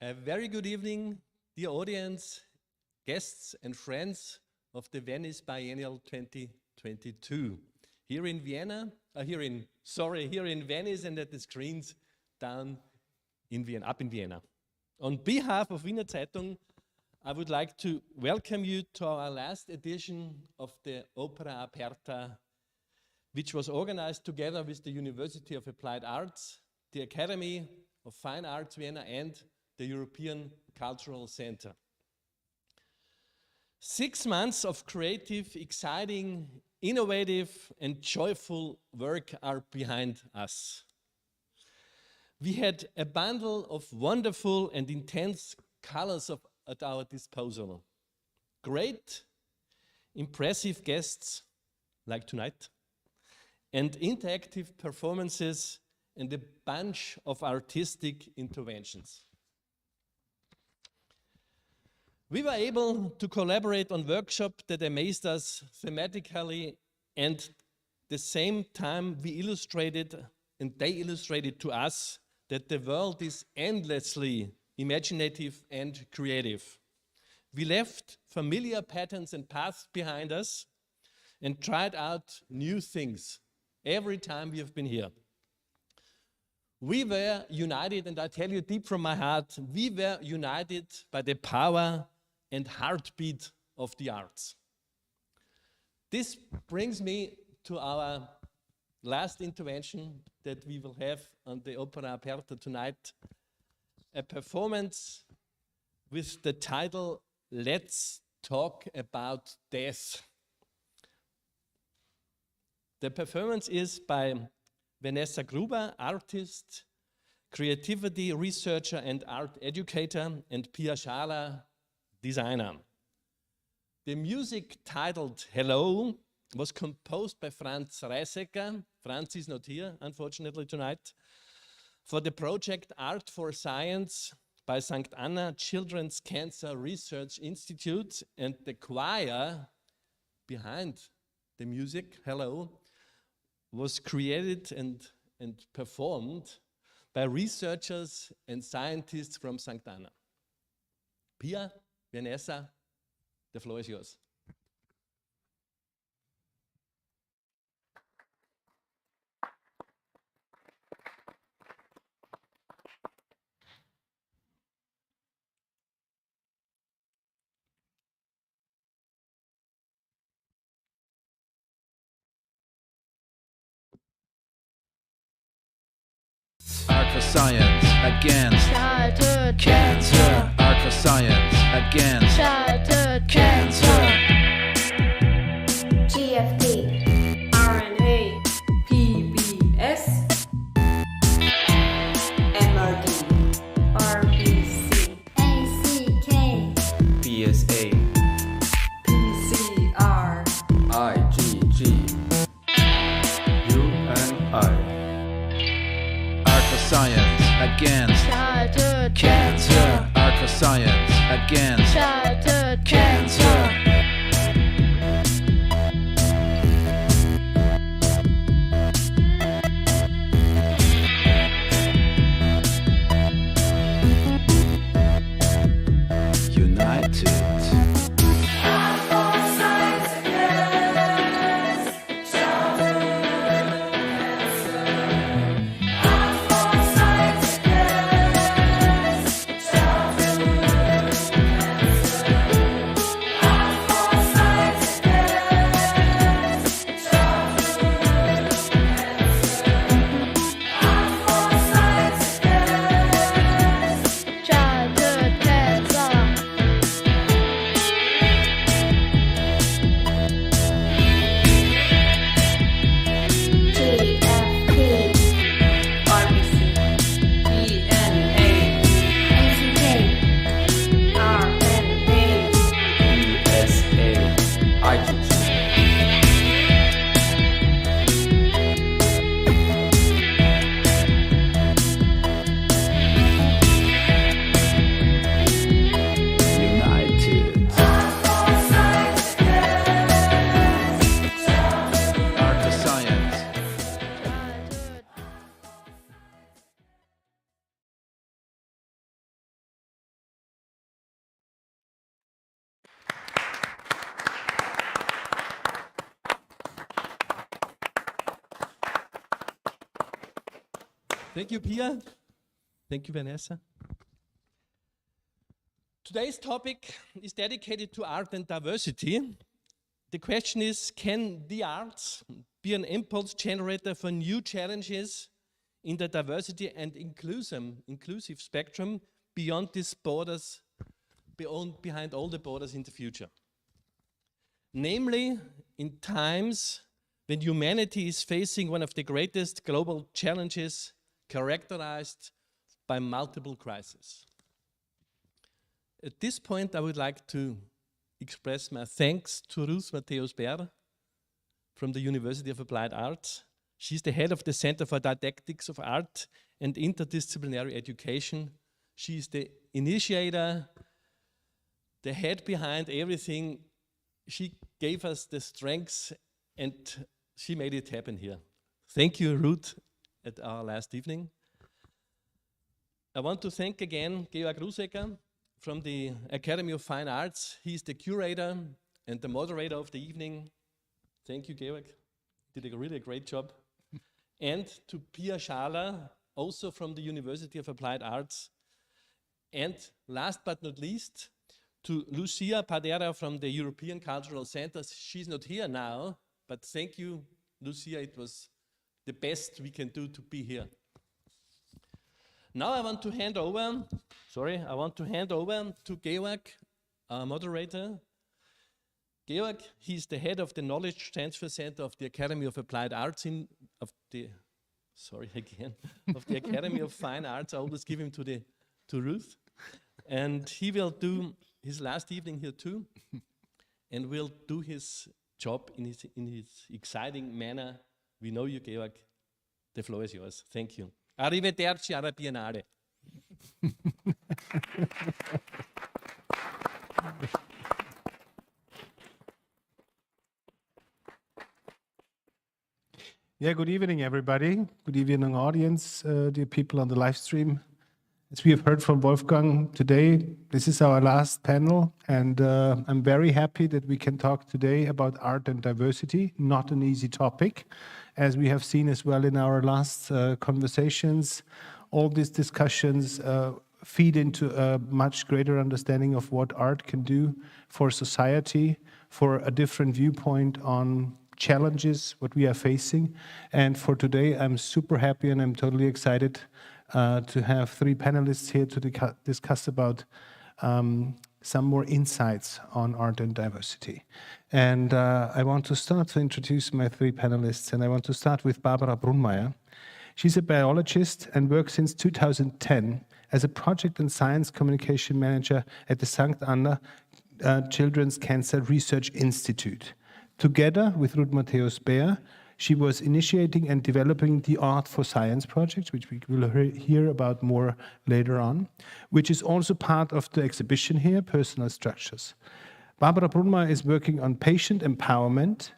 A very good evening, dear audience, guests and friends of the Venice Biennial 2022. Here in Vienna, here in Venice, and at the screens down in Vienna, up in Vienna. On behalf of Wiener Zeitung, I would like to welcome you to our last edition of the Opera Aperta, which was organized together with the University of Applied Arts, the Akademie of Fine Arts Vienna, and the European Cultural Center. 6 months of creative, exciting, innovative, and joyful work are behind us. We had a bundle of wonderful and intense colors at our disposal. Great, impressive guests, like tonight, and interactive performances, and a bunch of artistic interventions. We were able to collaborate on workshops that amazed us thematically, and at the same time we illustrated, and they illustrated to us, that the world is endlessly imaginative and creative. We left familiar patterns and paths behind us and tried out new things every time we have been here. We were united, and I tell you deep from my heart, we were united by the power and heartbeat of the arts. This brings me to our last intervention that we will have on the Opera Aperta tonight, a performance with the title, Let's Talk About Death. The performance is by Vanessa Gruber, artist, creativity researcher and art educator, and Pia Schala, designer. The music titled Hello was composed by Franz Russegger. Franz is not here, unfortunately, tonight. For the project Art for Science by St. Anna Children's Cancer Research Institute, and the choir behind the music, Hello, was created and performed by researchers and scientists from St. Anna. Pia, Vanessa, the floor is yours. Art for Science against childhood cancer. Art for Science against childhood cancer. GFT, RNA, PBS, MRD, RBC, ACK, PSA, PCR, IgG, UNI. Art for Science against childhood cancer. Art for Science against childhood cancer. United. Thank you, Pia. Thank you, Vanessa. Today's topic is dedicated to art and diversity. The question is, can the arts be an impulse generator for new challenges in the diversity and inclusive spectrum beyond these borders, behind all the borders in the future? Namely, in times when humanity is facing one of the greatest global challenges characterized by multiple crises. At this point, I would like to express my thanks to Ruth Mateus-Berr from the University of Applied Arts. She's the head of the Center for Didactics of Art and Interdisciplinary Education. She's the initiator, the head behind everything. She gave us the strengths and she made it happen here. Thank you, Ruth, at our last evening. I want to thank again Georg Russegger from the Academy of Fine Arts. He's the curator and the moderator of the evening. Thank you, Georg. You did a really great job. And to Pia Schaler, also from the University of Applied Arts. And last but not least, to Lucia Padera from the European Cultural Center. She's not here now, but thank you, Lucia. It was the best we can do to be here. Now I want to hand over to Georg, our moderator. Georg, he's the head of the Knowledge Transfer Center of the Academy of Applied Arts of the Academy of Fine Arts. I always give him to Ruth. And he will do his last evening here too, and will do his job in his exciting manner. We know you, Georg. The floor is yours. Thank you. Arrivederci alla Biennale. Yeah, good evening, everybody. Good evening, audience, dear people on the live stream. As we have heard from Wolfgang today, this is our last panel, and I'm very happy that we can talk today about art and diversity. Not an easy topic, as we have seen as well in our last conversations. All these discussions feed into a much greater understanding of what art can do for society, for a different viewpoint on challenges, what we are facing. And for today, I'm super happy and I'm totally excited to have three panelists here to discuss about some more insights on art and diversity. And I want to start to introduce my three panelists, and I want to start with Barbra Brunmair. She's a biologist and works since 2010 as a project and science communication manager at the St. Anna Children's Cancer Research Institute. Together with Ruth Mateus-Berr, she was initiating and developing the Art for Science project, which we will hear about more later on, which is also part of the exhibition here, Personal Structures. Barbra Brunmair is working on patient empowerment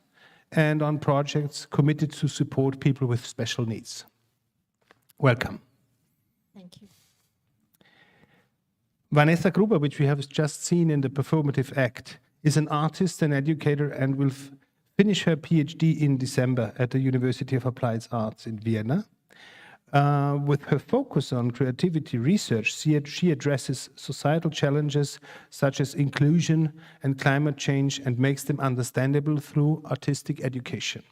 and on projects committed to support people with special needs. Welcome. Thank you. Vanessa Gruber, which we have just seen in the performative act, is an artist and educator and will finish her PhD in December at the University of Applied Arts in Vienna. With her focus on creativity research, she addresses societal challenges such as inclusion and climate change and makes them understandable through artistic education.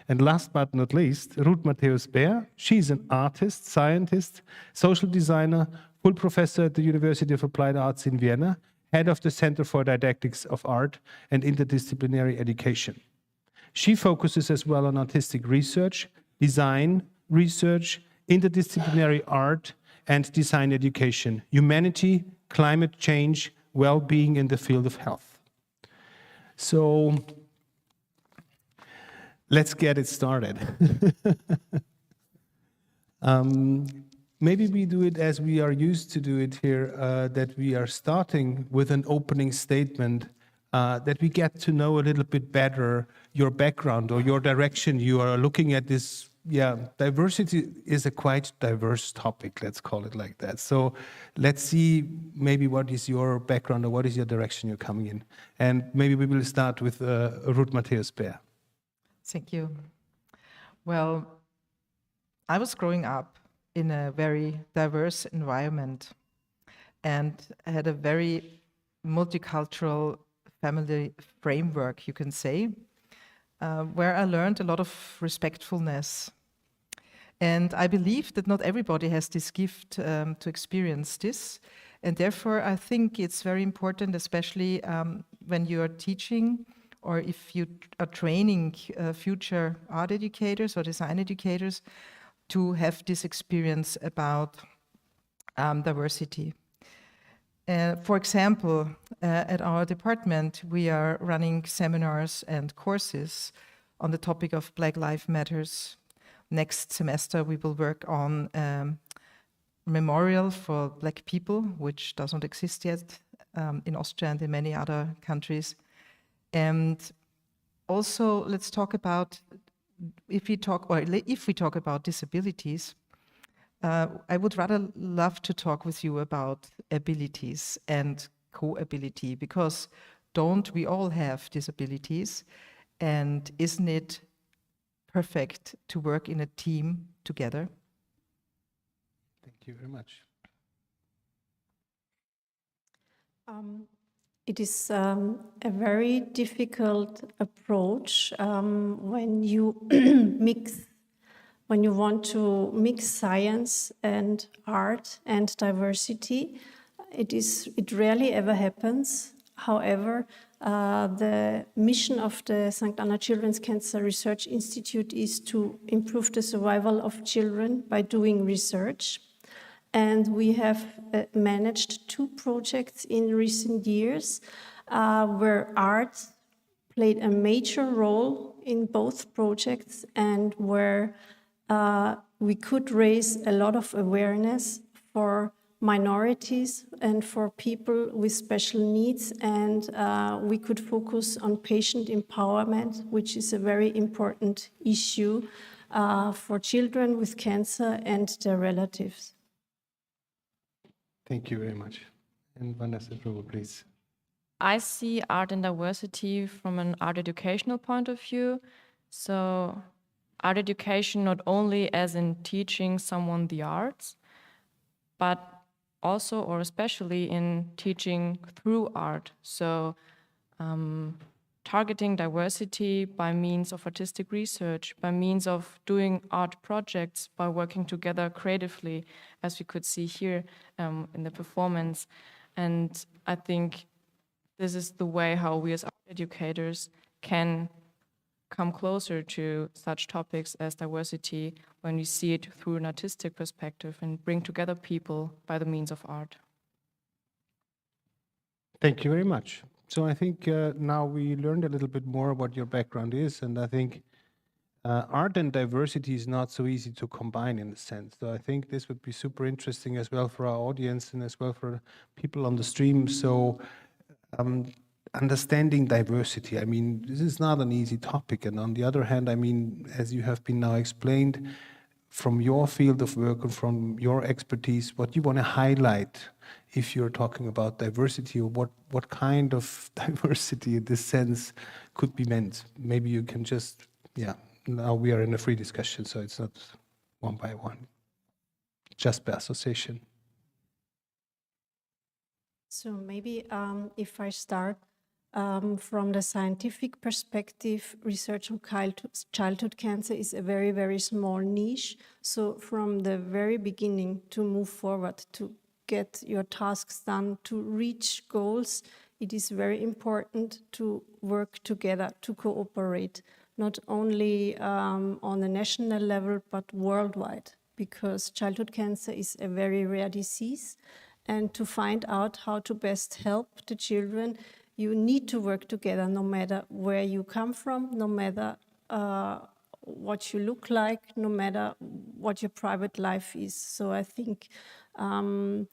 And last but not least, Ruth Mateus-Berr. She's an artist, scientist, social designer, full professor at the University of Applied Arts in Vienna, head of the Center for Didactics of Art and Interdisciplinary Education. She focuses as well on artistic research, design research, interdisciplinary art and design education, humanity, climate change, well-being in the field of health. So let's get it started. Maybe we do it as we are used to do it here, that we are starting with an opening statement, that we get to know a little bit better your background or your direction. You are looking at this, diversity is a quite diverse topic, let's call it like that. So let's see maybe what is your background or what is your direction you're coming in. And maybe we will start with Ruth Mateus-Berr. Thank you. Well, I was growing up in a very diverse environment and had a very multicultural family framework, you can say, where I learned a lot of respectfulness. And I believe that not everybody has this gift to experience this. And therefore, I think it's very important, especially when you are teaching or if you are training future art educators or design educators, to have this experience about diversity. For example, at our department, we are running seminars and courses on the topic of Black Lives Matters. Next semester, we will work on memorial for Black people, which doesn't exist yet in Austria and in many other countries. And also, let's talk about, if we talk about disabilities, I would rather love to talk with you about abilities and co-ability, because don't we all have disabilities? And isn't it perfect to work in a team together? Thank you very much. It is a very difficult approach when you when you want to mix science and art and diversity. It rarely ever happens. However, the mission of the St. Anna Children's Cancer Research Institute is to improve the survival of children by doing research. And we have managed 2 projects in recent years where art played a major role in both projects, and where we could raise a lot of awareness for minorities and for people with special needs, and we could focus on patient empowerment, which is a very important issue for children with cancer and their relatives. Thank you very much. And Vanessa, please. I see art and diversity from an art educational point of view. So art education not only as in teaching someone the arts, but also or especially in teaching through art. So targeting diversity by means of artistic research, by means of doing art projects, by working together creatively, as we could see here in the performance. And I think this is the way how we as art educators can come closer to such topics as diversity when we see it through an artistic perspective and bring together people by the means of art. Thank you very much. So I think now we learned a little bit more what your background is, and I think art and diversity is not so easy to combine in a sense. So I think this would be super interesting as well for our audience and as well for people on the stream. So understanding diversity, I mean, this is not an easy topic. And on the other hand, I mean, as you have been now explained, from your field of work and from your expertise, what you want to highlight if you're talking about diversity, or what kind of diversity in this sense could be meant. Maybe you can just, now we are in a free discussion, so it's not one by one, just by association. So maybe if I start from the scientific perspective, research on childhood cancer is a very, very small niche. So from the very beginning, to move forward, to get your tasks done, to reach goals, it is very important to work together, to cooperate, not only on a national level, but worldwide, because childhood cancer is a very rare disease. And to find out how to best help the children, you need to work together, no matter where you come from, no matter what you look like, no matter what your private life is. So I think our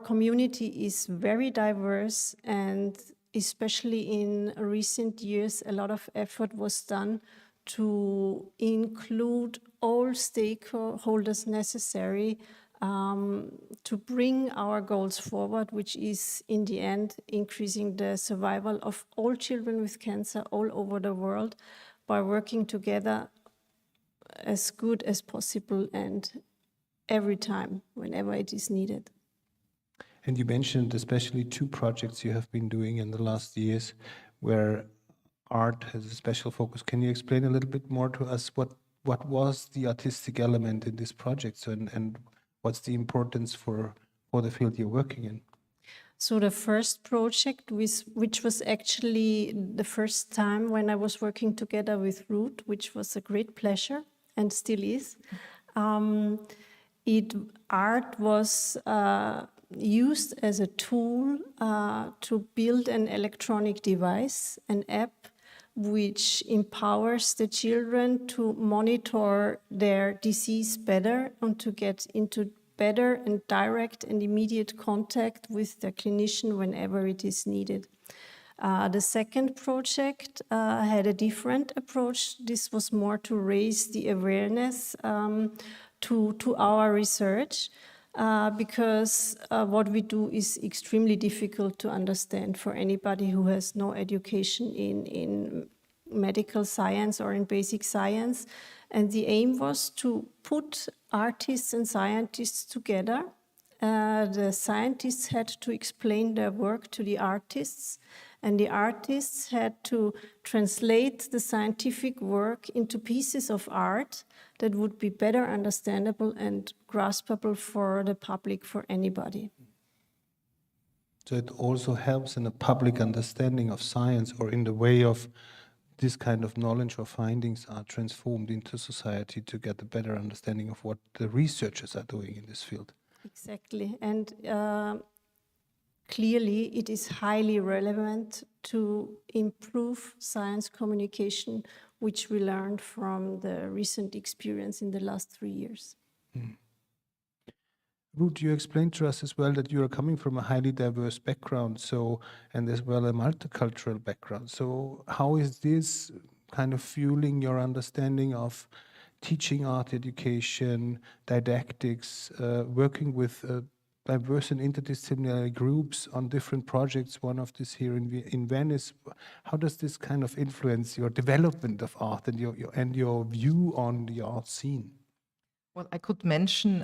community is very diverse, and especially in recent years, a lot of effort was done to include all stakeholders necessary to bring our goals forward, which is in the end increasing the survival of all children with cancer all over the world by working together as good as possible and every time, whenever it is needed. And you mentioned especially 2 projects you have been doing in the last years where art has a special focus. Can you explain a little bit more to us what was the artistic element in this project, and what's the importance for the field you're working in? So the first project, which was actually the first time when I was working together with Ruth, which was a great pleasure and still is, art was used as a tool to build an electronic device, an app, which empowers the children to monitor their disease better and to get into better and direct and immediate contact with the clinician whenever it is needed. The second project had a different approach. This was more to raise the awareness to our research, because what we do is extremely difficult to understand for anybody who has no education in medical science or in basic science. And the aim was to put artists and scientists together. The scientists had to explain their work to the artists, and the artists had to translate the scientific work into pieces of art that would be better understandable and graspable for the public, for anybody. So it also helps in a public understanding of science, or in the way of this kind of knowledge or findings are transformed into society to get a better understanding of what the researchers are doing in this field. Exactly, and clearly it is highly relevant to improve science communication, which we learned from the recent experience in the last 3 years. Ruth, you explained to us as well that you are coming from a highly diverse background, and as well a multicultural background. So how is this kind of fueling your understanding of teaching art education, didactics, working with diverse and interdisciplinary groups on different projects, one of this here in Venice? How does this kind of influence your development of art and your view on the art scene? Well, I could mention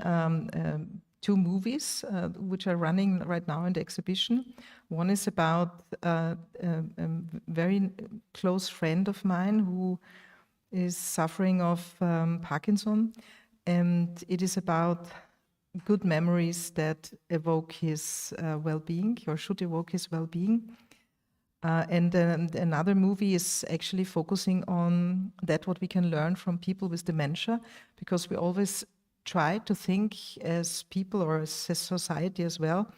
2 movies which are running right now in the exhibition. One is about a very close friend of mine who is suffering of Parkinson, and it is about good memories that evoke his well-being, or should evoke his well-being. And another movie is actually focusing on that, what we can learn from people with dementia, because we always try to think as people, or as a society as well,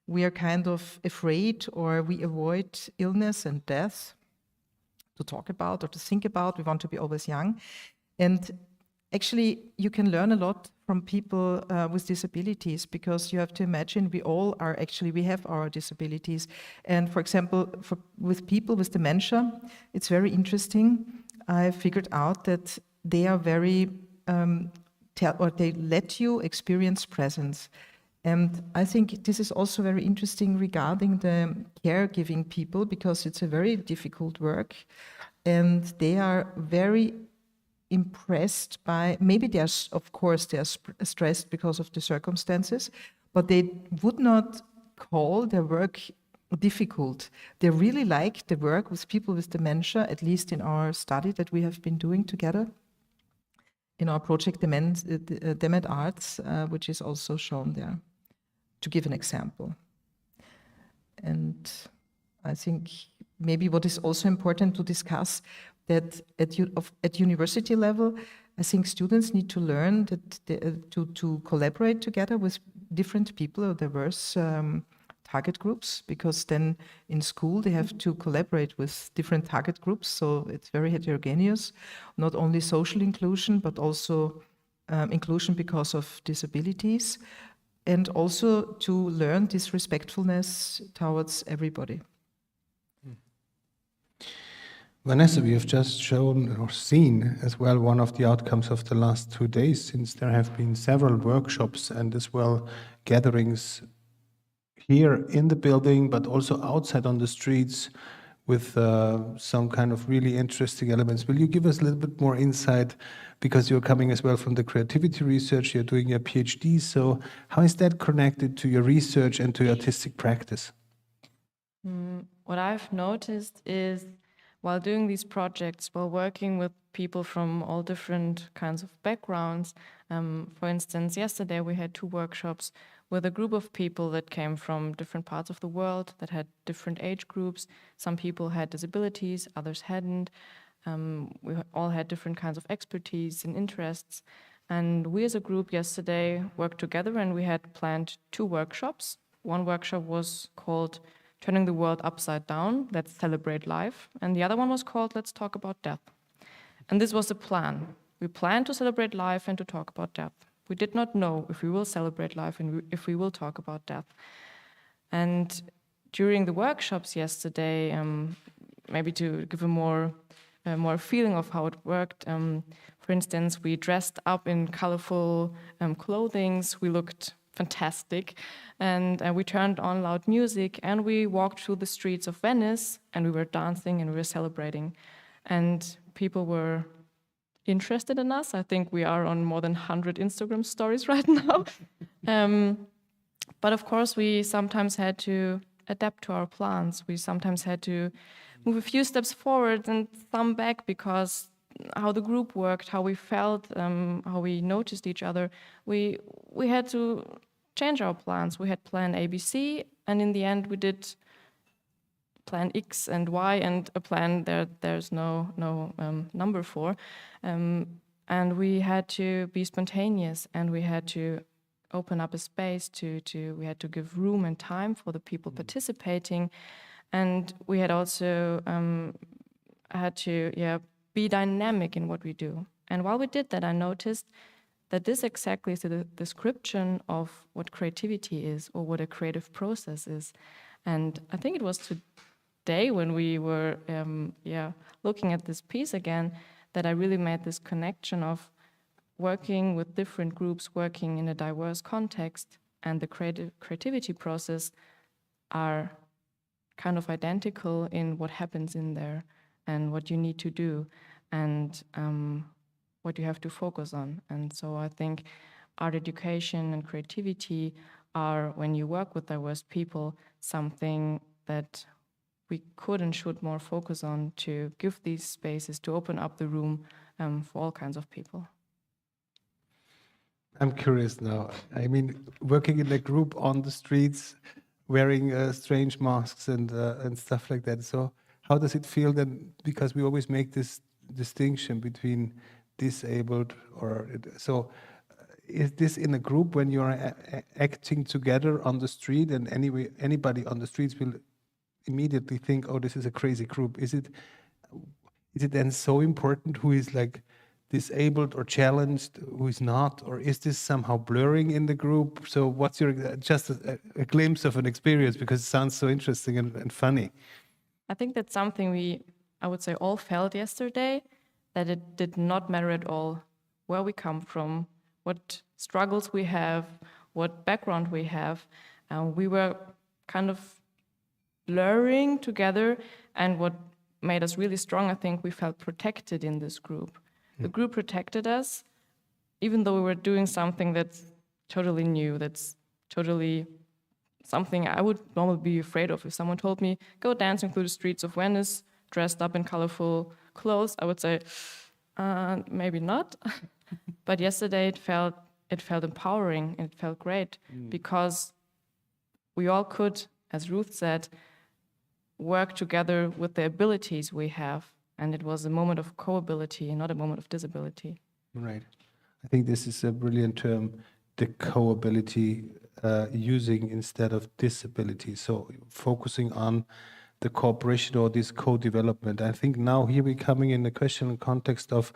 we are kind of afraid, or we avoid illness and death to talk about or to think about. We want to be always young. And actually, you can learn a lot from people with disabilities, because you have to imagine we all are actually, we have our disabilities. And for example, with people with dementia, it's very interesting. I figured out that they are very, they let you experience presence. And I think this is also very interesting regarding the caregiving people, because it's a very difficult work. And they are very impressed by, maybe they are, of course, they are stressed because of the circumstances, but they would not call their work difficult. They really like the work with people with dementia, at least in our study that we have been doing together in our project Demed Arts, which is also shown there, to give an example. And I think maybe what is also important to discuss, that at university level, I think students need to learn that to collaborate together with different people or diverse target groups, because then in school they have to collaborate with different target groups, so it's very heterogeneous, not only social inclusion, but also inclusion because of disabilities, and also to learn this respectfulness towards everybody. Vanessa, we have just shown or seen as well one of the outcomes of the last 2 days, since there have been several workshops and as well gatherings here in the building, but also outside on the streets with some kind of really interesting elements. Will you give us a little bit more insight, because you're coming as well from the creativity research, you're doing your PhD, so how is that connected to your research and to your artistic practice? What I've noticed is, while doing these projects, while working with people from all different kinds of backgrounds, for instance, yesterday we had 2 workshops with a group of people that came from different parts of the world, that had different age groups. Some people had disabilities, others hadn't. We all had different kinds of expertise and interests. And we as a group yesterday worked together, and we had planned 2 workshops. One workshop was called Turning the World Upside Down, Let's Celebrate Life. And the other one was called Let's Talk About Death. And this was the plan. We planned to celebrate life and to talk about death. We did not know if we will celebrate life and if we will talk about death. And during the workshops yesterday, maybe to give a more feeling of how it worked, for instance, we dressed up in colorful clothing. We looked fantastic, and we turned on loud music, and we walked through the streets of Venice, and we were dancing and we were celebrating, and people were interested in us. I think we are on more than 100 Instagram stories right now. But of course, we sometimes had to adapt to our plans. We sometimes had to move a few steps forward and some back, because how the group worked, how we felt, how we noticed each other, we had to change our plans. We had plan A, B, C, and in the end we did plan X and Y, and a plan there's no number for. And we had to be spontaneous, and we had to open up a space we had to give room and time for the people participating. And we had also had to be dynamic in what we do. And while we did that, I noticed that this exactly is the description of what creativity is, or what a creative process is. And I think it was today when we were looking at this piece again that I really made this connection of working with different groups, working in a diverse context, and the creativity process are kind of identical in what happens in there and what you need to do and what you have to focus on. And so I think art education and creativity are, when you work with diverse people, something that we could and should more focus on, to give these spaces, to open up the room for all kinds of people. I'm curious now. I mean, working in a group on the streets, wearing strange masks and stuff like that. So how does it feel then? Because we always make this distinction between disabled so is this in a group when you're acting together on the street, and anybody on the streets will immediately think, oh, this is a crazy group? Is it then so important who is like disabled or challenged, who is not, or is this somehow blurring in the group? So what's your, just a glimpse of an experience, because it sounds so interesting and funny. I think that's something I would say, all felt yesterday, that it did not matter at all where we come from, what struggles we have, what background we have. We were kind of blurring together, and what made us really strong, I think, we felt protected in this group. The group protected us, even though we were doing something that's totally new, that's totally something I would normally be afraid of. If someone told me, go dancing through the streets of Venice, dressed up in colorful clothes, I would say, maybe not. But yesterday it felt empowering, and it felt great, because we all could, as Ruth said, work together with the abilities we have. And it was a moment of co-ability and not a moment of disability. Right. I think this is a brilliant term, the co-ability, using instead of disability. So focusing on the cooperation or this co-development. I think now here we're coming in the question and context of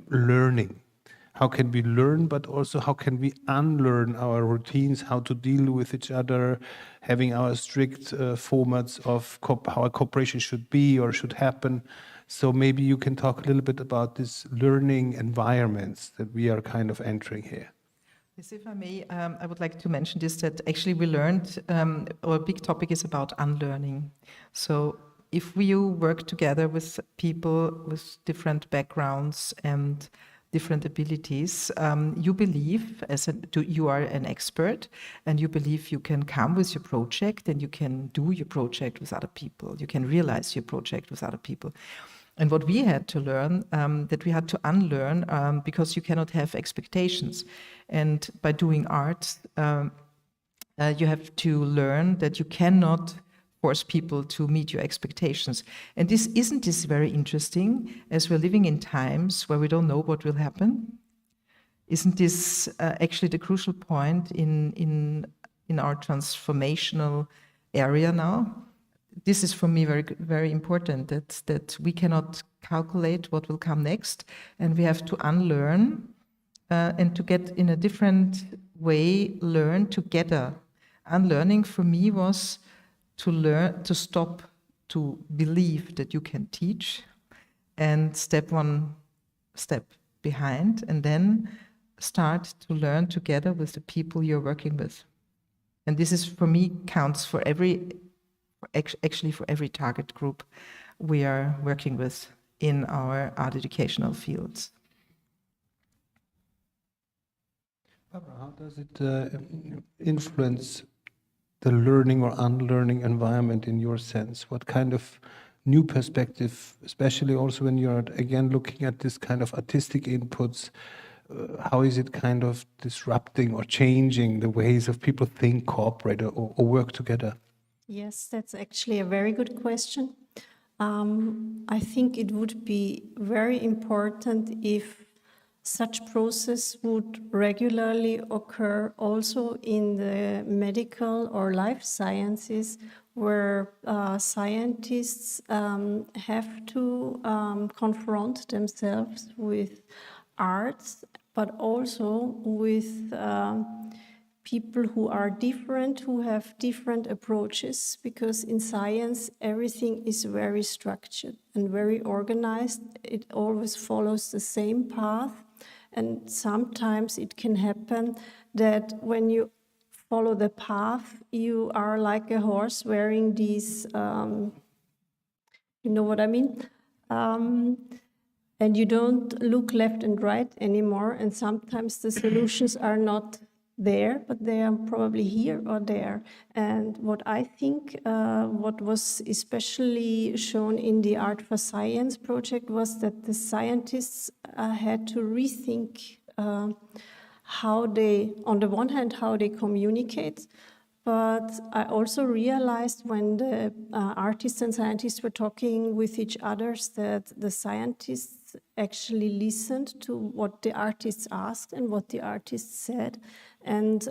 learning. How can we learn, but also how can we unlearn our routines, how to deal with each other, having our strict formats of how a cooperation should be or should happen. So maybe you can talk a little bit about this learning environments that we are kind of entering here. Yes, if I may, I would like to mention this, that actually we learned, our big topic is about unlearning. So if you work together with people with different backgrounds and different abilities, you believe you are an expert, and you believe you can come with your project and you can do your project with other people. You can realize your project with other people. And what we had to learn, that we had to unlearn, because you cannot have expectations. And by doing art, you have to learn that you cannot force people to meet your expectations. And isn't this very interesting, as we're living in times where we don't know what will happen? Isn't this actually the crucial point in our transformational area now? This is for me very, very important, that we cannot calculate what will come next, and we have to unlearn and to get in a different way, learn together. Unlearning for me was to stop to believe that you can teach and step one step behind, and then start to learn together with the people you're working with. And this is, for me, counts for actually for every target group we are working with in our art educational fields. Barbra, how does it influence the learning or unlearning environment in your sense? What kind of new perspective, especially also when you're again looking at this kind of artistic inputs, how is it kind of disrupting or changing the ways of people think, cooperate, or work together? Yes, that's actually a very good question. I think it would be very important if such process would regularly occur also in the medical or life sciences, where scientists have to confront themselves with arts, but also with people who are different, who have different approaches, because in science everything is very structured and very organized. It always follows the same path, and sometimes it can happen that when you follow the path, you are like a horse wearing these, you know what I mean? And you don't look left and right anymore, and sometimes the solutions are not there, but they are probably here or there. And what I think, what was especially shown in the Art for Science project was that the scientists had to rethink how they, on the one hand, how they communicate, but I also realized when the artists and scientists were talking with each other that the scientists actually listened to what the artists asked and what the artists said. And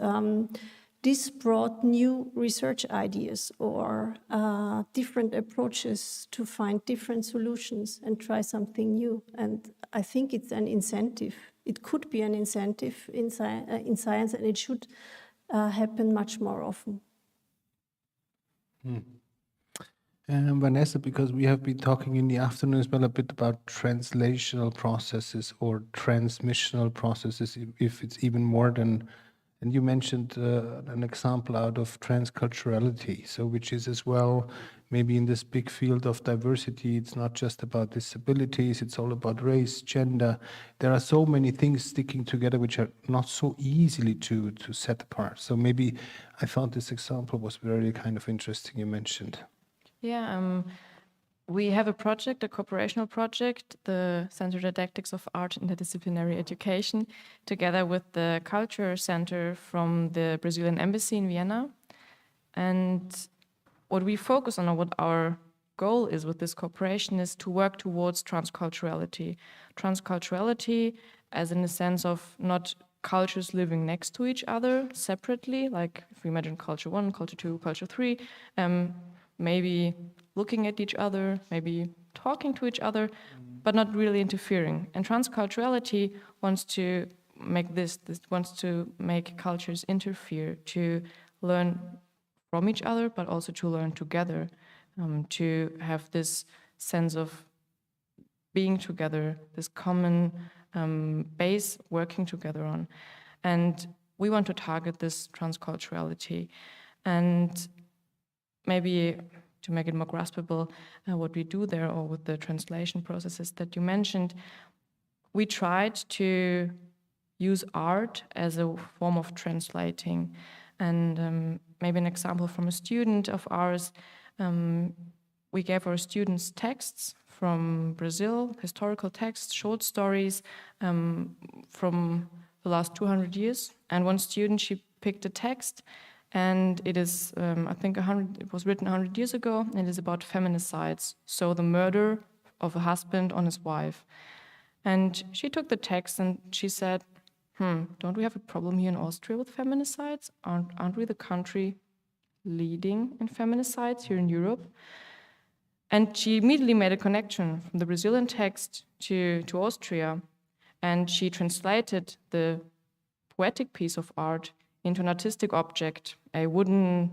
this brought new research ideas or different approaches to find different solutions and try something new. And I think it's an incentive. It could be an incentive in science, and it should happen much more often. And Vanessa, because we have been talking in the afternoon as well a bit about translational processes or transmissional processes, if it's even more than, and you mentioned an example out of transculturality, so which is as well maybe in this big field of diversity. It's not just about disabilities, it's all about race, gender. There are so many things sticking together which are not so easily to set apart. So maybe I thought this example was very kind of interesting you mentioned. Yeah, we have a project, a cooperational project, the Center Didactics of Art and Interdisciplinary Education, together with the Culture Center from the Brazilian Embassy in Vienna. And what we focus on, or what our goal is with this cooperation, is to work towards transculturality. Transculturality as in the sense of not cultures living next to each other separately, like if we imagine culture 1, culture 2, culture 3, maybe looking at each other, maybe talking to each other, but not really interfering. And transculturality wants to make this wants to make cultures interfere, to learn from each other, but also to learn together, to have this sense of being together, this common base working together on. And we want to target this transculturality. And maybe to make it more graspable what we do there, or with the translation processes that you mentioned, we tried to use art as a form of translating. And maybe an example from a student of ours, we gave our students texts from Brazil, historical texts, short stories from the last 200 years. And one student, she picked a text, and it is, I think, it was written 100 years ago, and it is about feminicides, so the murder of a husband on his wife. And she took the text and she said, don't we have a problem here in Austria with feminicides? Aren't we the country leading in feminicides here in Europe? And she immediately made a connection from the Brazilian text to Austria, and she translated the poetic piece of art into an artistic object, a wooden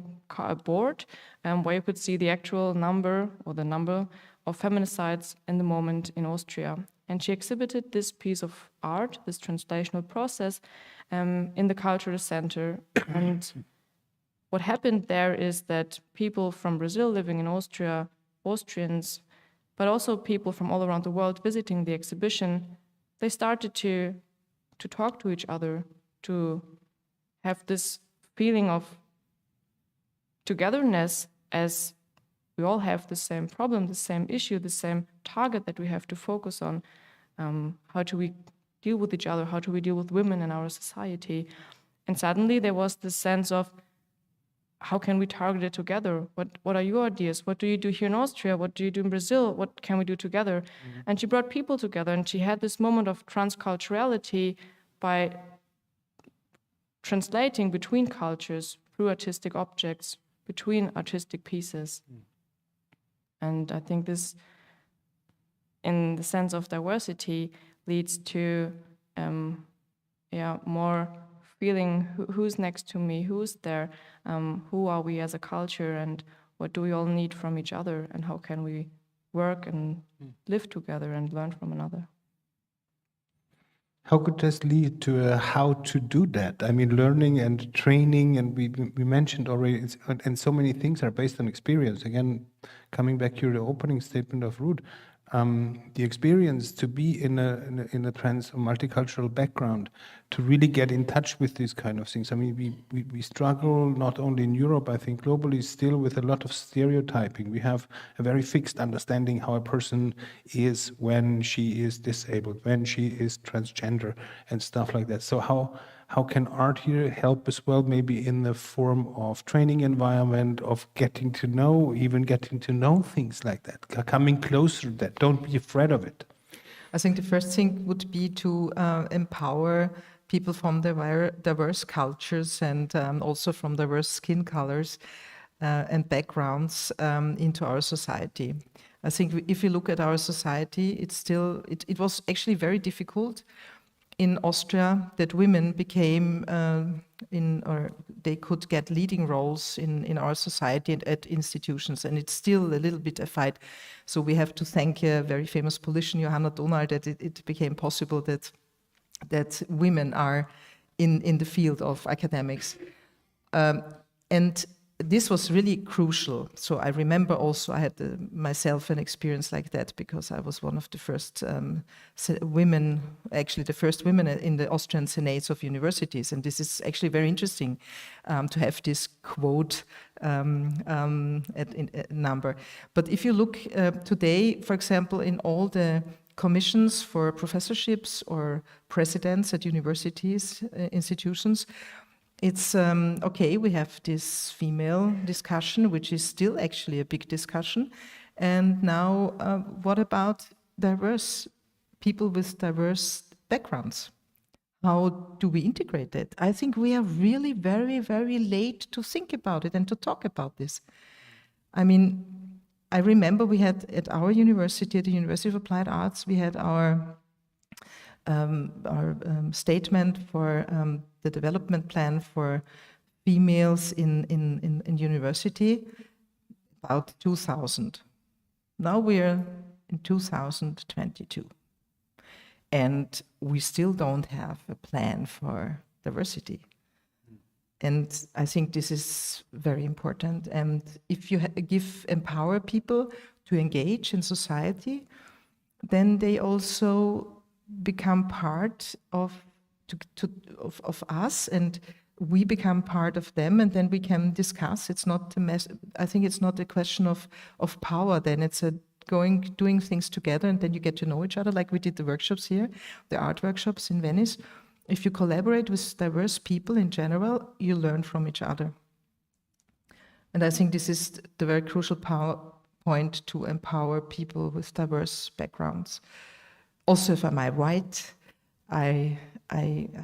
board, where you could see the actual number, or the number of feminicides in the moment in Austria. And she exhibited this piece of art, this translational process, in the cultural center. And what happened there is that people from Brazil living in Austria, Austrians, but also people from all around the world visiting the exhibition, they started to talk to each other, to have this feeling of togetherness, as we all have the same problem, the same issue, the same target that we have to focus on. How do we deal with each other? How do we deal with women in our society? And suddenly there was this sense of, how can we target it together? What are your ideas? What do you do here in Austria? What do you do in Brazil? What can we do together? Mm-hmm. And she brought people together, and she had this moment of transculturality by translating between cultures through artistic objects, between artistic pieces. Mm. And I think this, in the sense of diversity, leads to more feeling who's next to me, who's there, who are we as a culture, and what do we all need from each other, and how can we work and live together and learn from another. How could this lead to how to do that? I mean, learning and training, and we mentioned already, and so many things are based on experience. Again, coming back to the opening statement of Ruth, the experience to be in a multicultural background, to really get in touch with these kind of things. I mean, we struggle not only in Europe, I think globally, still with a lot of stereotyping. We have a very fixed understanding how a person is when she is disabled, when she is transgender, and stuff like that. So how can art here help as well, maybe in the form of training environment, of getting to know things like that, coming closer to that? Don't be afraid of it. I think the first thing would be to empower people from diverse cultures and also from diverse skin colors and backgrounds into our society. I think if you look at our society, it was actually very difficult in Austria that women became or they could get leading roles in our society and at institutions, and it's still a little bit a fight. So we have to thank a very famous politician, Johanna Donald, that it became possible that women are in the field of academics. And this was really crucial. So I remember also I had myself an experience like that, because I was one of the first women, actually the first women in the Austrian senates of universities. And this is actually very interesting to have this quote number. But if you look today, for example, in all the commissions for professorships or presidents at universities, institutions, it's okay, we have this female discussion, which is still actually a big discussion. And now, what about diverse people with diverse backgrounds? How do we integrate it? I think we are really very, very late to think about it and to talk about this. I mean, I remember we had at our university, at the University of Applied Arts, we had our statement for the development plan for females in university, about 2000. Now we're in 2022, and we still don't have a plan for diversity. And I think this is very important. And if you empower people to engage in society, then they also become part of us, and we become part of them, and then we can discuss. It's not I think it's not a question of power. Then it's doing things together, and then you get to know each other, like we did the workshops here, the art workshops in Venice. If you collaborate with diverse people in general, you learn from each other. And I think this is the very crucial point to empower people with diverse backgrounds. Also, if am I white, I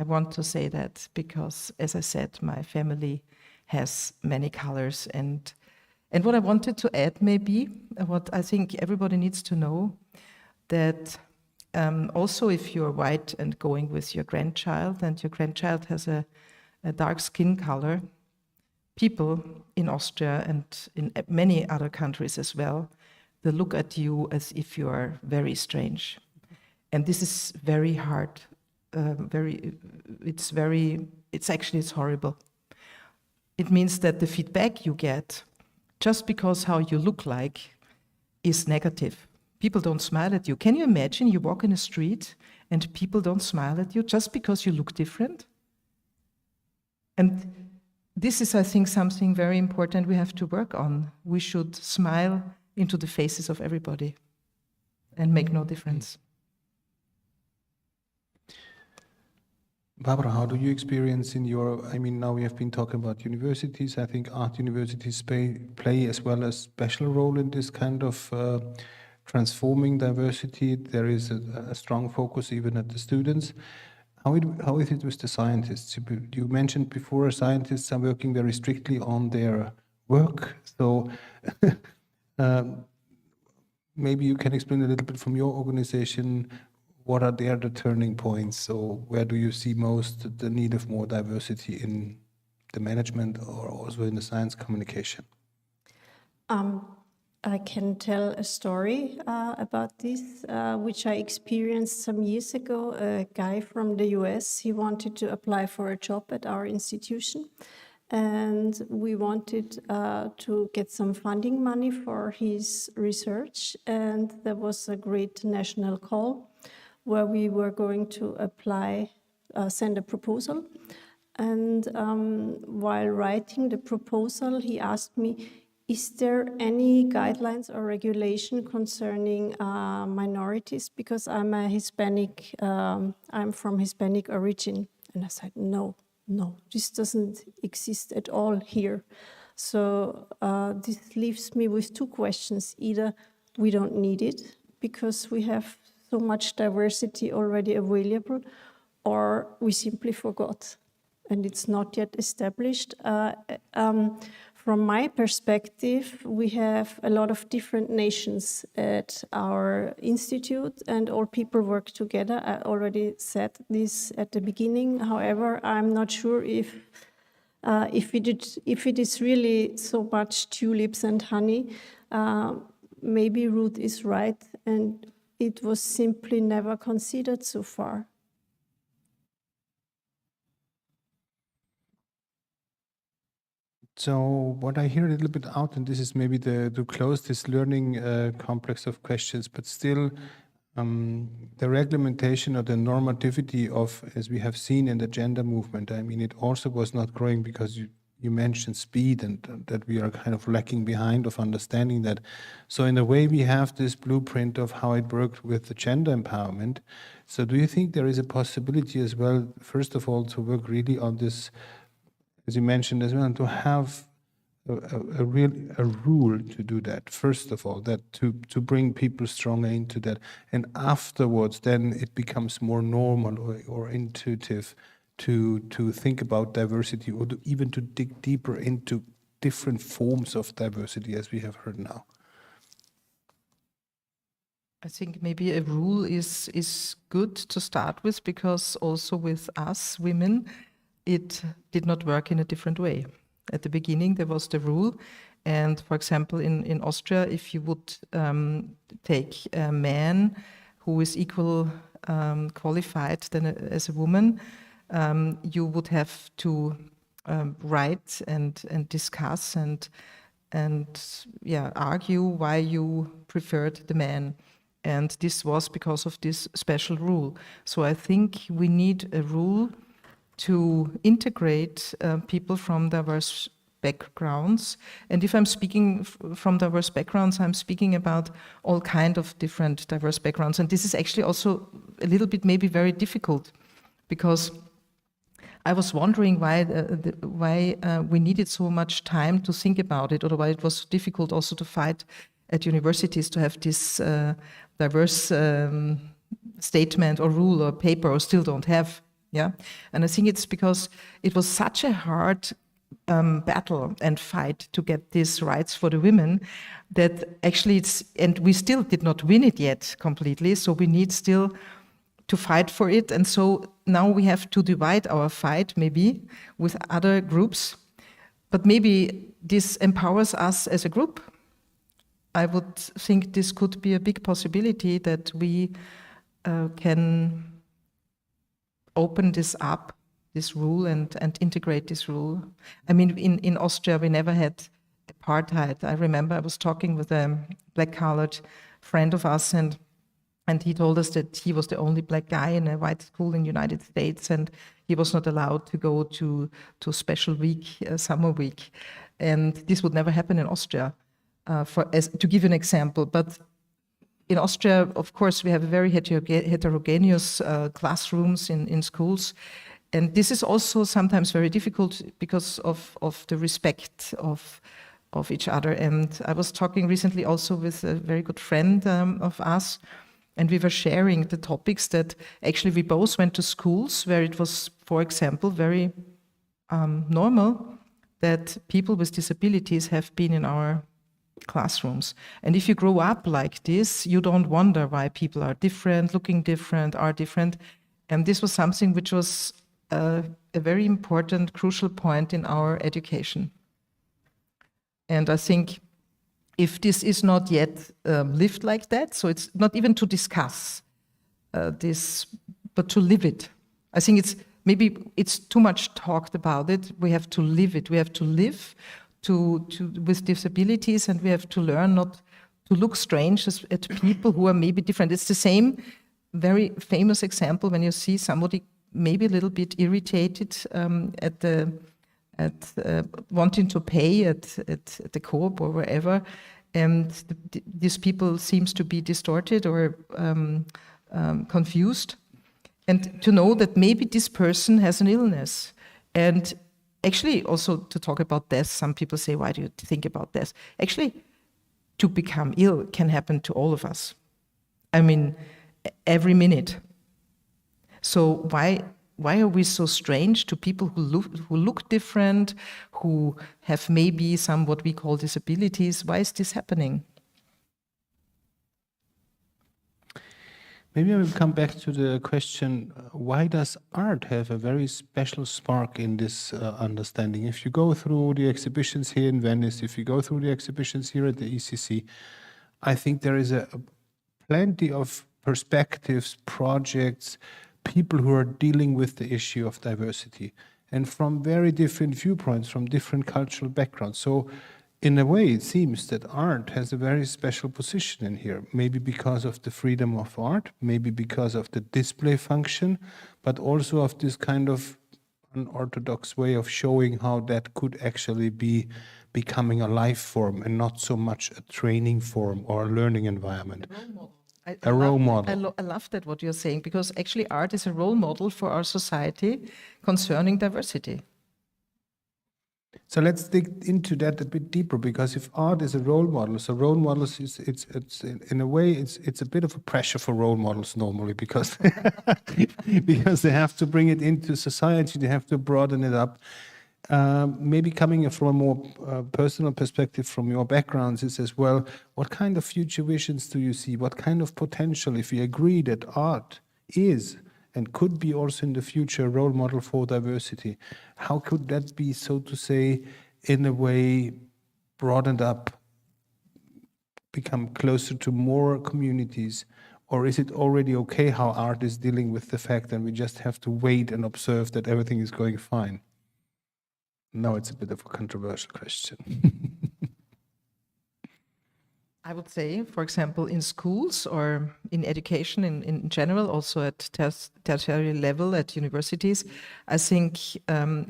want to say that because, as I said, my family has many colors. And what I wanted to add, maybe, what I think everybody needs to know, that also if you're white and going with your grandchild, and your grandchild has a dark skin color, people in Austria and in many other countries as well, they look at you as if you are very strange. And this is very hard. It's horrible. It means that the feedback you get, just because how you look like, is negative. People don't smile at you. Can you imagine you walk in a street and people don't smile at you just because you look different? And this is, I think, something very important we have to work on. We should smile into the faces of everybody and make no difference. Barbra, how do you experience in your, I mean, now we have been talking about universities. I think art universities play as well a special role in this kind of transforming diversity. There is a strong focus even at the students. How is it with the scientists? You mentioned before scientists are working very strictly on their work. So maybe you can explain a little bit from your organization, what are the turning points? So where do you see most the need of more diversity in the management or also in the science communication? I can tell a story about this, which I experienced some years ago. A guy from the US, he wanted to apply for a job at our institution. And we wanted to get some funding money for his research. And there was a great national call where we were going to apply, send a proposal. And while writing the proposal, he asked me, is there any guidelines or regulation concerning minorities? Because I'm a Hispanic, I'm from Hispanic origin. And I said, no, this doesn't exist at all here. So this leaves me with two questions. Either we don't need it because we have so much diversity already available, or we simply forgot and it's not yet established. From my perspective, we have a lot of different nations at our institute and all people work together. I already said this at the beginning. However, I'm not sure if it is really so much tulips and honey. Maybe Ruth is right, and it was simply never considered so far. So what I hear a little bit out, and this is maybe to close this learning complex of questions, but still the reglementation or the normativity of, as we have seen in the gender movement, I mean, it also was not growing because you mentioned speed and that we are kind of lacking behind of understanding that. So in a way we have this blueprint of how it worked with the gender empowerment. So do you think there is a possibility as well, first of all, to work really on this, as you mentioned as well, to have a rule to do that, first of all, that to bring people stronger into that, and afterwards then it becomes more normal or intuitive to think about diversity, or even to dig deeper into different forms of diversity, as we have heard now? I think maybe a rule is good to start with, because also with us women, it did not work in a different way. At the beginning, there was the rule. And for example, in Austria, if you would take a man who is equal qualified than as a woman, you would have to write and discuss and argue why you preferred the man. And this was because of this special rule. So I think we need a rule to integrate people from diverse backgrounds. And if I'm speaking from diverse backgrounds, I'm speaking about all kind of different diverse backgrounds. And this is actually also a little bit maybe very difficult, because I was wondering why we needed so much time to think about it, or why it was so difficult also to fight at universities to have this diverse statement or rule or paper, or still don't have. Yeah, and I think it's because it was such a hard battle and fight to get these rights for the women that actually and we still did not win it yet completely. So we need still to fight for it. And so now we have to divide our fight maybe with other groups, but maybe this empowers us as a group. I would think this could be a big possibility that we can open this up, this rule, and integrate this rule. I mean, in Austria, we never had apartheid. I remember I was talking with a black-collared friend of us, and he told us that he was the only black guy in a white school in the United States, and he was not allowed to go to special week, summer week. And this would never happen in Austria, to give you an example. But in Austria, of course, we have very heterogeneous classrooms in schools. And this is also sometimes very difficult because of the respect of each other. And I was talking recently also with a very good friend of us, and we were sharing the topics that actually we both went to schools where it was, for example, very normal that people with disabilities have been in our classrooms. And if you grow up like this, you don't wonder why people are different, looking different, are different. And this was something which was a very important, crucial point in our education. And I think if this is not yet lived like that, so it's not even to discuss this, but to live it. I think maybe it's too much talked about it. We have to live it. We have to live with disabilities, and we have to learn not to look strange at people who are maybe different. It's the same very famous example when you see somebody maybe a little bit irritated at wanting to pay at the co-op or wherever, and these people seems to be distorted or confused, and to know that maybe this person has an illness. And actually also to talk about death, some people say, why do you think about death? Actually, to become ill can happen to all of us. I mean, every minute. So why are we so strange to people who look different, who have maybe some what we call disabilities? Why is this happening? Maybe I will come back to the question, why does art have a very special spark in this understanding? If you go through the exhibitions here in Venice, if you go through the exhibitions here at the ECC, I think there is plenty of perspectives, projects, people who are dealing with the issue of diversity, and from very different viewpoints, from different cultural backgrounds. So in a way, it seems that art has a very special position in here, maybe because of the freedom of art, maybe because of the display function, but also of this kind of unorthodox way of showing how that could actually be becoming a life form and not so much a training form or a learning environment. A role model. I love that what you're saying, because actually art is a role model for our society concerning diversity. So let's dig into that a bit deeper, because if art is a role model, so role models it's in a way it's a bit of a pressure for role models normally, because because they have to bring it into society, they have to broaden it up. Maybe coming from a more personal perspective from your backgrounds is as well, what kind of future visions do you see? What kind of potential, if you agree that art is and could be also in the future a role model for diversity, how could that be, so to say, in a way broadened up, become closer to more communities? Or is it already okay how art is dealing with the fact that we just have to wait and observe that everything is going fine? Now it's a bit of a controversial question. I would say, for example, in schools or in education in general, also at tertiary level at universities, I think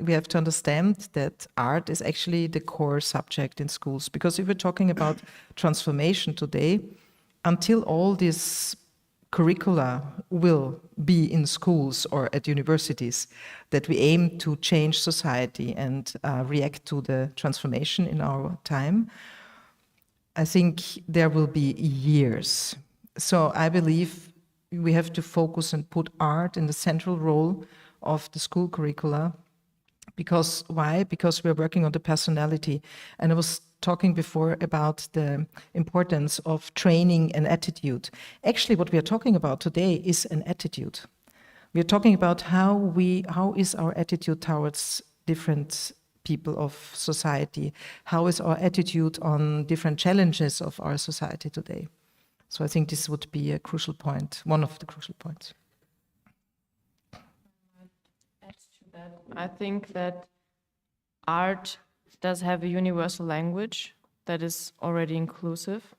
we have to understand that art is actually the core subject in schools. Because if we're talking about transformation today, until all these curricula will be in schools or at universities, that we aim to change society and react to the transformation in our time, I think there will be years. So I believe we have to focus and put art in the central role of the school curricula. Because why? Because we're working on the personality. And I was talking before about the importance of training and attitude. Actually, what we are talking about today is an attitude. We are talking about how is our attitude towards different people of society? How is our attitude on different challenges of our society today? So I think this would be a crucial point, one of the crucial points. I think that art does have a universal language that is already inclusive,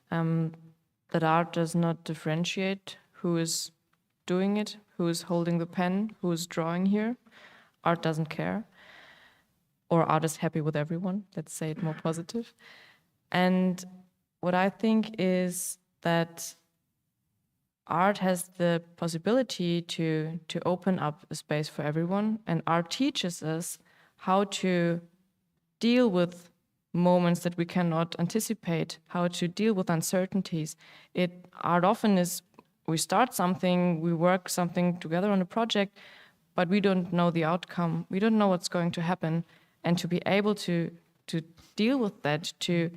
that art does not differentiate who is doing it, who is holding the pen, who is drawing here. Art doesn't care. Or art is happy with everyone, let's say it more positive. And what I think is that art has the possibility to open up a space for everyone, and art teaches us how to deal with moments that we cannot anticipate, how to deal with uncertainties. Art often is, we start something, we work something together on a project, but we don't know the outcome, we don't know what's going to happen. And to be able to deal with that, to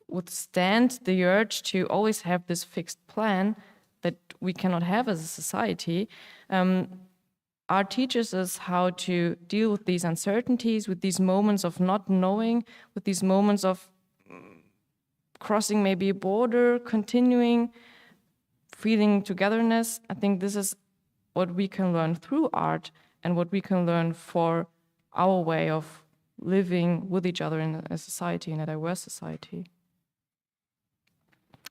withstand the urge to always have this fixed plan that we cannot have as a society, art teaches us how to deal with these uncertainties, with these moments of not knowing, with these moments of crossing maybe a border, continuing, feeling togetherness. I think this is what we can learn through art and what we can learn for our way of living with each other in a society, in a diverse society.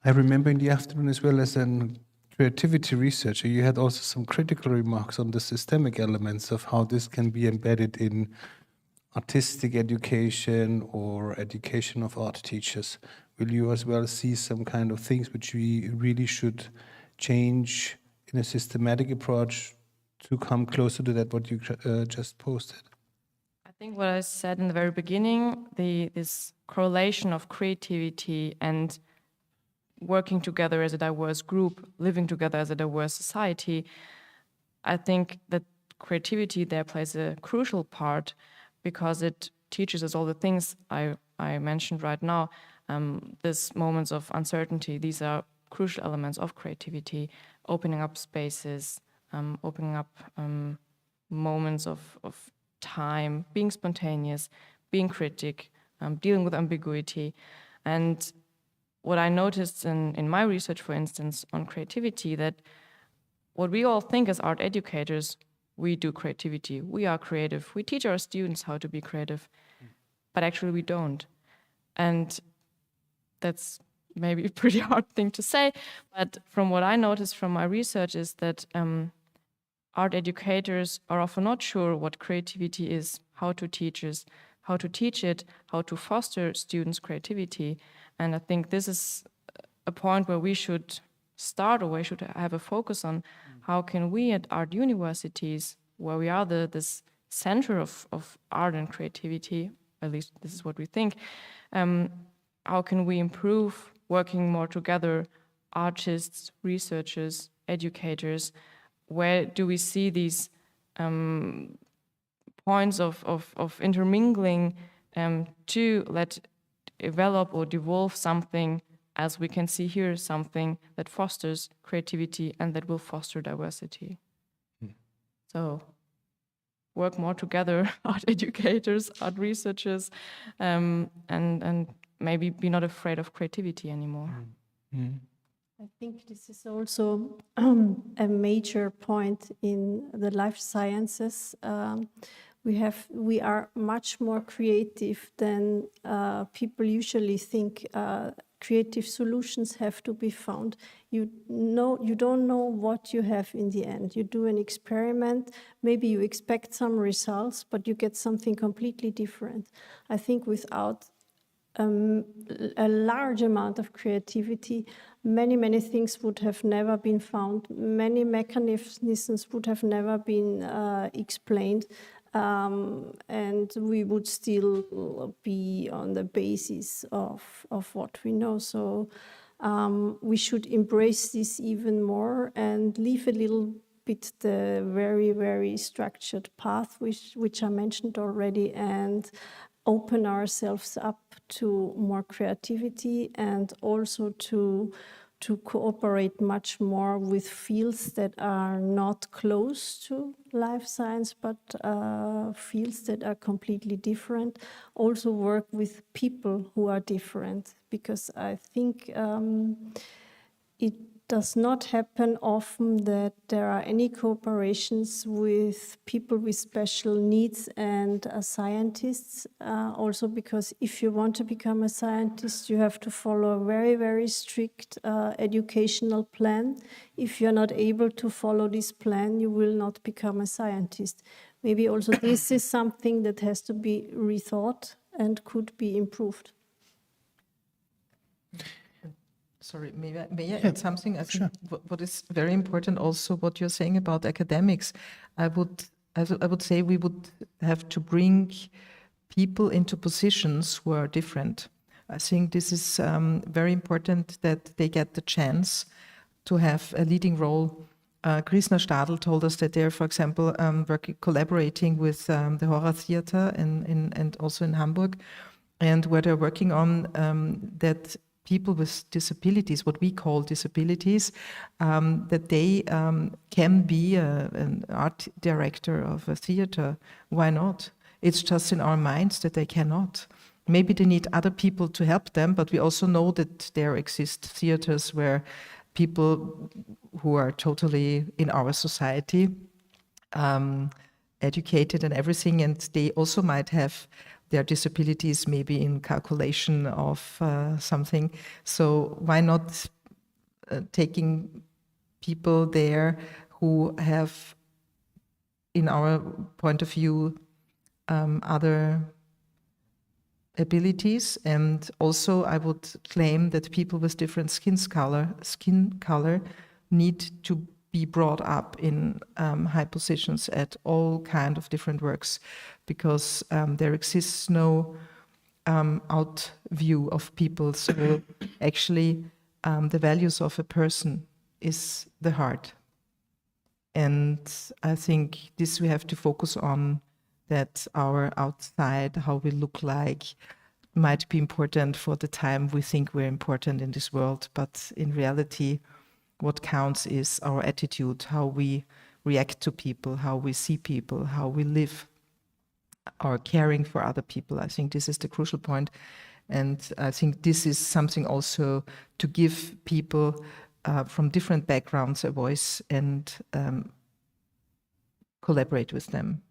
I remember in the afternoon, as well as a creativity researcher, you had also some critical remarks on the systemic elements of how this can be embedded in artistic education or education of art teachers. Will you as well see some kind of things which we really should change in a systematic approach to come closer to that what you just posted? I think what I said in the very beginning, this correlation of creativity and working together as a diverse group, living together as a diverse society, I think that creativity there plays a crucial part because it teaches us all the things I mentioned right now. These moments of uncertainty, these are crucial elements of creativity, opening up spaces, opening up moments of time, being spontaneous, being critic, dealing with ambiguity. And what I noticed in my research, for instance, on creativity, that what we all think as art educators, we do creativity, we are creative, we teach our students how to be creative, but actually we don't. And that's maybe a pretty hard thing to say, but from what I noticed from my research is that art educators are often not sure what creativity is, how to teach it, how to foster students' creativity. And I think this is a point where we should start, or we should have a focus on how can we at art universities, where we are this center of art and creativity, at least this is what we think, how can we improve working more together, artists, researchers, educators? Where do we see these points of intermingling to let develop or devolve something, as we can see here, something that fosters creativity and that will foster diversity. So work more together, art educators, art researchers, and maybe be not afraid of creativity anymore. I think this is also a major point in the life sciences, We are much more creative than people usually think. Creative solutions have to be found. You don't know what you have in the end. You do an experiment, maybe you expect some results, but you get something completely different. I think without a large amount of creativity, many things would have never been found. Many mechanisms would have never been explained. And we would still be on the basis of what we know. So we should embrace this even more and leave a little bit the very structured path, which I mentioned already, and open ourselves up to more creativity and also to cooperate much more with fields that are not close to life science, but fields that are completely different. Also work with people who are different, because I think it does not happen often that there are any cooperations with people with special needs and scientists. Also because if you want to become a scientist, you have to follow a very strict educational plan. If you're not able to follow this plan, you will not become a scientist. Maybe also this is something that has to be rethought and could be improved. Sorry, may I add something? I think what is very important also, what you're saying about academics, I would say we would have to bring people into positions who are different. I think this is very important that they get the chance to have a leading role. Krisna Stadl told us that they're, for example, collaborating with the Horror Theater and also in Hamburg, and where they're working on that people with disabilities, what we call disabilities, that they can be an art director of a theater. Why not? It's just in our minds that they cannot. Maybe they need other people to help them, but we also know that there exist theaters where people who are totally in our society, educated and everything, and they also might have their disabilities maybe in calculation of something. So why not taking people there who have, in our point of view, other abilities? And also I would claim that people with different skin color need to be brought up in high positions at all kind of different works, because there exists no out view of people. So actually the values of a person is the heart. And I think this we have to focus on, that our outside, how we look like, might be important for the time we think we're important in this world, but in reality, what counts is our attitude, how we react to people, how we see people, how we live, our caring for other people. I think this is the crucial point. And I think this is something also to give people from different backgrounds a voice and collaborate with them.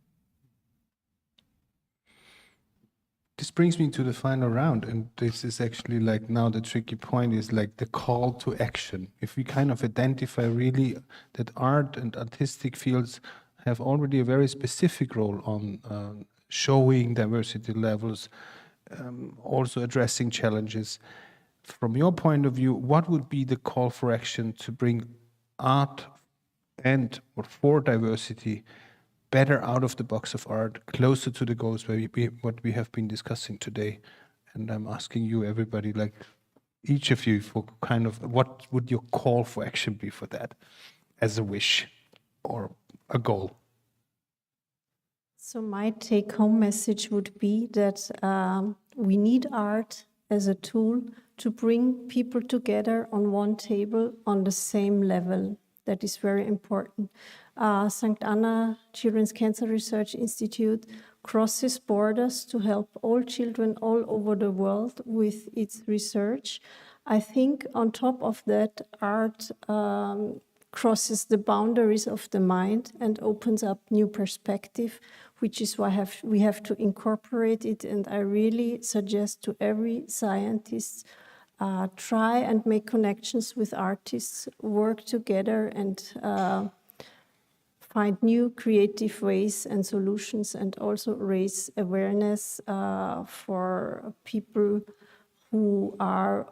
This brings me to the final round, and this is actually like now the tricky point is like the call to action. If we kind of identify really that art and artistic fields have already a very specific role on showing diversity levels, also addressing challenges. From your point of view, what would be the call for action to bring art and or for diversity better out of the box of art, closer to the goals where what we have been discussing today? And I'm asking you, everybody, like each of you, for kind of what would your call for action be for that as a wish or a goal? So my take-home message would be that we need art as a tool to bring people together on one table on the same level. That is very important. St. Anna Children's Cancer Research Institute crosses borders to help all children all over the world with its research. I think on top of that, art crosses the boundaries of the mind and opens up new perspective, which is why we have to incorporate it. And I really suggest to every scientist, try and make connections with artists, work together and find new creative ways and solutions, and also raise awareness for people who are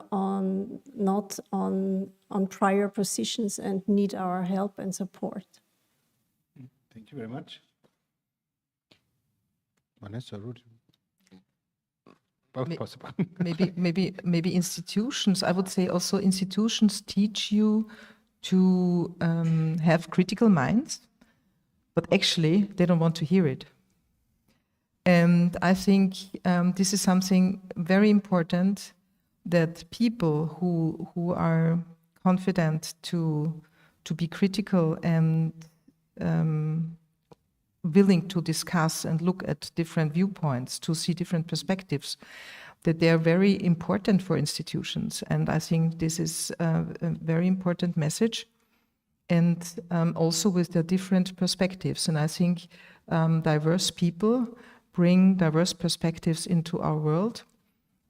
not on prior positions and need our help and support. Thank you very much. Vanessa, Ruth. Both possible. maybe institutions. I would say also institutions teach you to have critical minds, but actually they don't want to hear it. And I think this is something very important, that people who are confident to be critical and willing to discuss and look at different viewpoints, to see different perspectives, that they are very important for institutions. And I think this is a very important message. And also with the different perspectives. And I think diverse people bring diverse perspectives into our world.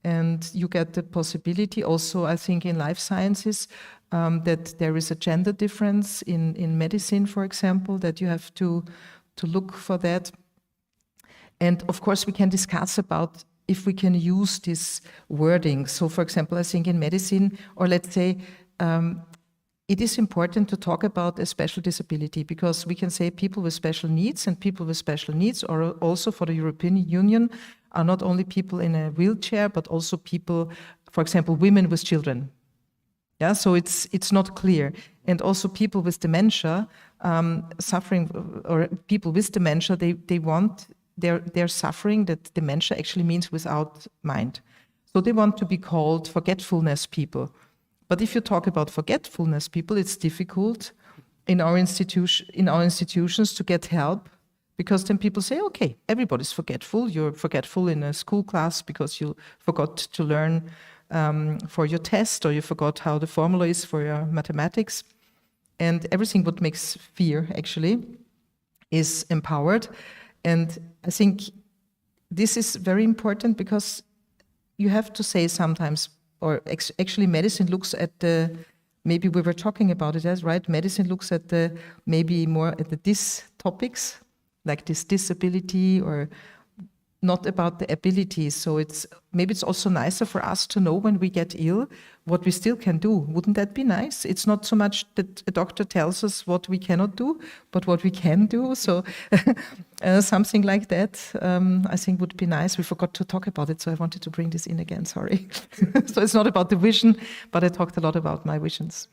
And you get the possibility also, I think, in life sciences, that there is a gender difference in medicine, for example, that you have to look for that. And of course, we can discuss about if we can use this wording. So, for example, I think in medicine, or let's say, it is important to talk about a special disability, because we can say people with special needs, and people with special needs, or also for the European Union, are not only people in a wheelchair, but also people, for example, women with children. Yeah, so it's not clear. And also people with dementia, suffering, or people with dementia, they want their suffering, that dementia actually means without mind. So they want to be called forgetfulness people. But if you talk about forgetfulness people, it's difficult in our institutions to get help, because then people say, okay, everybody's forgetful. You're forgetful in a school class because you forgot to learn for your test, or you forgot how the formula is for your mathematics. And everything what makes fear actually is empowered. And I think this is very important, because you have to say sometimes, or actually medicine looks at the, maybe we were talking about it as, right? Medicine looks at the, maybe more at the dis topics, like this disability, or not about the abilities. So maybe it's also nicer for us to know when we get ill, what we still can do. Wouldn't that be nice? It's not so much that a doctor tells us what we cannot do, but what we can do. So something like that, I think would be nice. We forgot to talk about it, so I wanted to bring this in again, sorry. So it's not about the vision, but I talked a lot about my visions.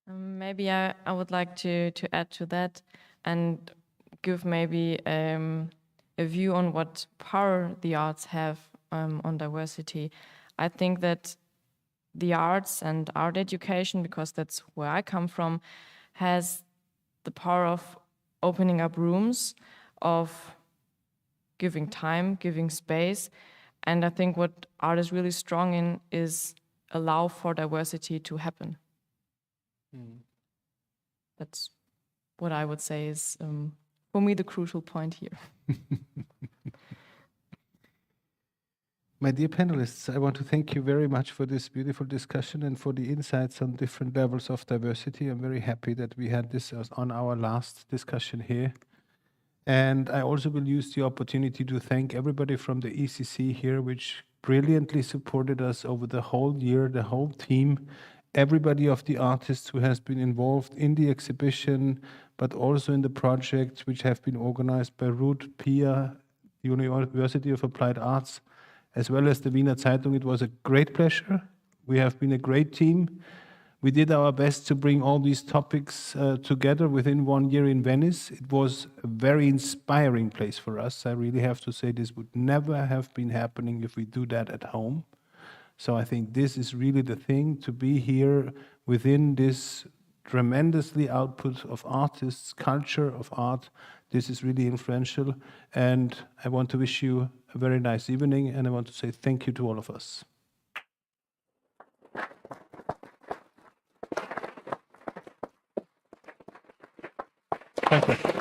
Maybe I would like to add to that and give maybe a view on what power the arts have on diversity. I think that the arts and art education, because that's where I come from, has the power of opening up rooms, of giving time, giving space. And I think what art is really strong in is allow for diversity to happen. That's what I would say is, for me, the crucial point here. My dear panelists, I want to thank you very much for this beautiful discussion and for the insights on different levels of diversity. I'm very happy that we had this on our last discussion here. And I also will use the opportunity to thank everybody from the ECC here, which brilliantly supported us over the whole year, the whole team, everybody of the artists who has been involved in the exhibition, but also in the projects which have been organized by Ruth, Pia, University of Applied Arts, as well as the Wiener Zeitung. It was a great pleasure. We have been a great team. We did our best to bring all these topics together within 1 year in Venice. It was a very inspiring place for us. I really have to say this would never have been happening if we do that at home. So I think this is really the thing, to be here within this tremendously output of artists, culture of art. This is really influential. And I want to wish you a very nice evening, and I want to say thank you to all of us. Thank you.